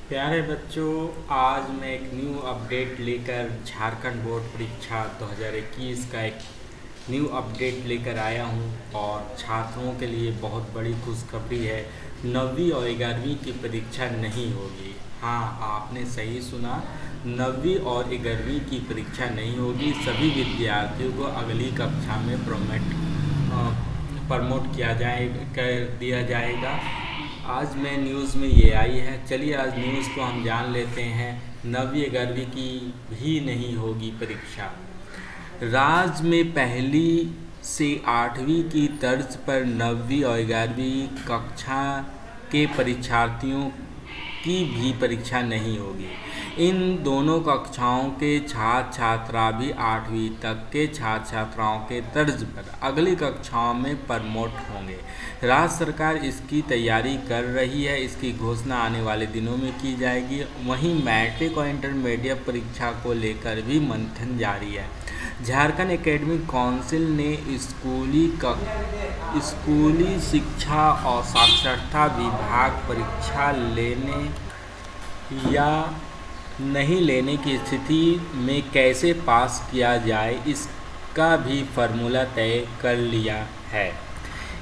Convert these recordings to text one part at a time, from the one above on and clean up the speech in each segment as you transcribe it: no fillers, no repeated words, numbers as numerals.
प्यारे बच्चों, आज मैं एक न्यू अपडेट लेकर झारखंड बोर्ड परीक्षा 2021 का एक न्यू अपडेट लेकर आया हूं और छात्रों के लिए बहुत बड़ी खुशखबरी है। 9वीं और 11वीं की परीक्षा नहीं होगी। हाँ, आपने सही सुना, 9वीं और 11वीं की परीक्षा नहीं होगी। सभी विद्यार्थियों को अगली कक्षा में प्रमोट कर दिया जाएगा। आज मैं न्यूज़ में ये आई है। चलिए आज न्यूज़ को हम जान लेते हैं। 9वीं 11वीं की भी नहीं होगी परीक्षा। राज्य में पहली से 8वीं की तर्ज पर 9वीं और 11वीं कक्षा के परीक्षार्थियों की भी परीक्षा नहीं होगी। इन दोनों कक्षाओं के छात्र छात्रा भी 8वीं तक के छात्र छात्राओं के तर्ज पर अगली कक्षाओं में प्रमोट होंगे। राज्य सरकार इसकी तैयारी कर रही है। इसकी घोषणा आने वाले दिनों में की जाएगी। वहीं मैट्रिक और इंटरमीडिएट परीक्षा को लेकर भी मंथन जारी है। झारखंड एकेडमिक काउंसिल ने स्कूली शिक्षा और साक्षरता विभाग परीक्षा लेने या नहीं लेने की स्थिति में कैसे पास किया जाए, इसका भी फार्मूला तय कर लिया है।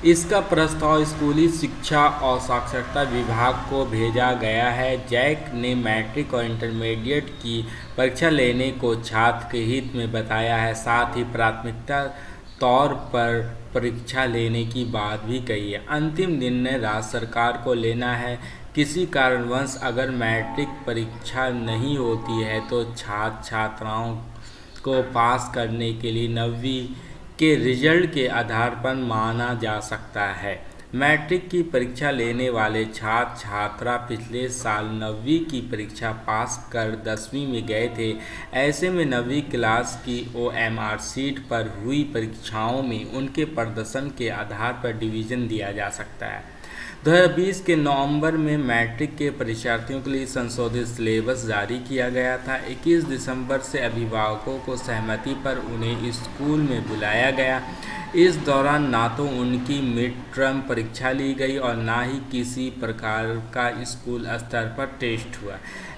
इसका प्रस्ताव स्कूली शिक्षा और साक्षरता विभाग को भेजा गया है। जैक ने मैट्रिक और इंटरमीडिएट की परीक्षा लेने को छात्र के हित में बताया है। साथ ही प्राथमिकता तौर पर परीक्षा लेने की बात भी कही है। अंतिम निर्णय राज्य सरकार को लेना है। किसी कारणवश अगर मैट्रिक परीक्षा नहीं होती है तो छात्र छात्राओं को पास करने के लिए 9वीं के रिजल्ट के आधार पर माना जा सकता है। मैट्रिक की परीक्षा लेने वाले छात्र छात्रा पिछले साल 9वीं की परीक्षा पास कर 10वीं में गए थे। ऐसे में 9वीं क्लास की OMR सीट पर हुई परीक्षाओं में उनके प्रदर्शन के आधार पर डिवीज़न दिया जा सकता है। 2020 के नवंबर में मैट्रिक के परीक्षार्थियों के लिए संशोधित सिलेबस जारी किया गया था। 21 दिसंबर से अभिभावकों को सहमति पर उन्हें स्कूल में बुलाया गया। इस दौरान ना तो उनकी मिड टर्म परीक्षा ली गई और ना ही किसी प्रकार का स्कूल स्तर पर टेस्ट हुआ।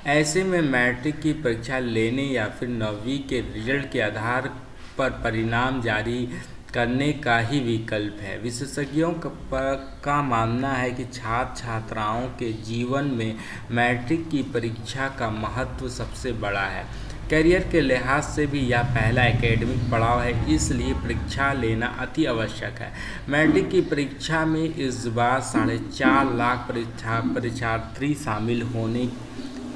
ऐसे में मैट्रिक की परीक्षा लेने या फिर 9वीं के रिजल्ट के आधार पर परिणाम जारी करने का ही विकल्प है। विशेषज्ञों का मानना है कि छात्र छात्राओं के जीवन में मैट्रिक की परीक्षा का महत्व सबसे बड़ा है। करियर के लिहाज से भी यह पहला एकेडमिक पड़ाव है, इसलिए परीक्षा लेना अति आवश्यक है। मैट्रिक की परीक्षा में इस बार 4.5 लाख परीक्षार्थी शामिल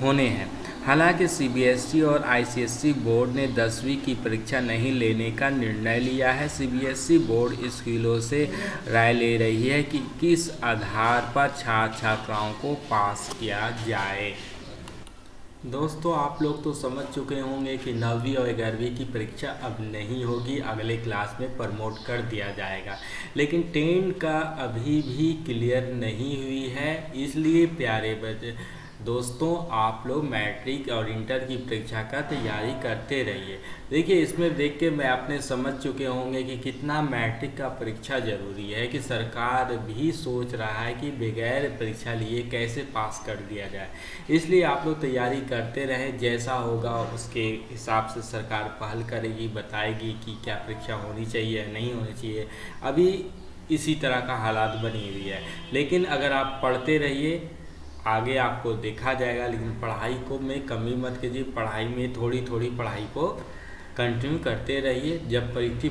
होने हैं। हालांकि CBSE और ICSE बोर्ड ने 10वीं की परीक्षा नहीं लेने का निर्णय लिया है। CBSE बोर्ड स्कूलों से राय ले रही है कि किस आधार पर छात्र छात्राओं को पास किया जाए। दोस्तों, आप लोग तो समझ चुके होंगे कि 9वीं और 11वीं की परीक्षा अब नहीं होगी, अगले क्लास में प्रमोट कर दिया जाएगा। लेकिन 10 का अभी भी क्लियर नहीं हुई है। इसलिए प्यारे दोस्तों, आप लोग मैट्रिक और इंटर की परीक्षा का तैयारी करते रहिए। देखिए, इसमें देख के मैं आपने समझ चुके होंगे कि कितना मैट्रिक का परीक्षा ज़रूरी है, कि सरकार भी सोच रहा है कि बगैर परीक्षा लिए कैसे पास कर दिया जाए। इसलिए आप लोग तैयारी करते रहें। जैसा होगा उसके हिसाब से सरकार पहल करेगी, बताएगी कि क्या परीक्षा होनी चाहिए या नहीं होनी चाहिए। अभी इसी तरह का हालात बनी हुई है। लेकिन अगर आप पढ़ते रहिए, आगे आपको देखा जाएगा। लेकिन पढ़ाई को में कमी मत कीजिए। पढ़ाई में थोड़ी थोड़ी पढ़ाई को कंटिन्यू करते रहिए। जब परीक्षा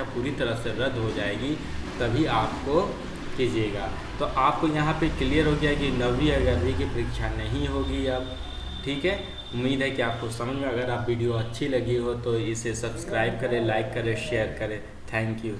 पूरी तरह से रद्द हो जाएगी तभी आपको कीजिएगा। तो आपको यहाँ पे क्लियर हो गया कि 9वीं और 11वीं की परीक्षा नहीं होगी अब। ठीक है, उम्मीद है कि आपको समझ में। अगर आप वीडियो अच्छी लगी हो तो इसे सब्सक्राइब करें, लाइक करें, शेयर करें। Thank you.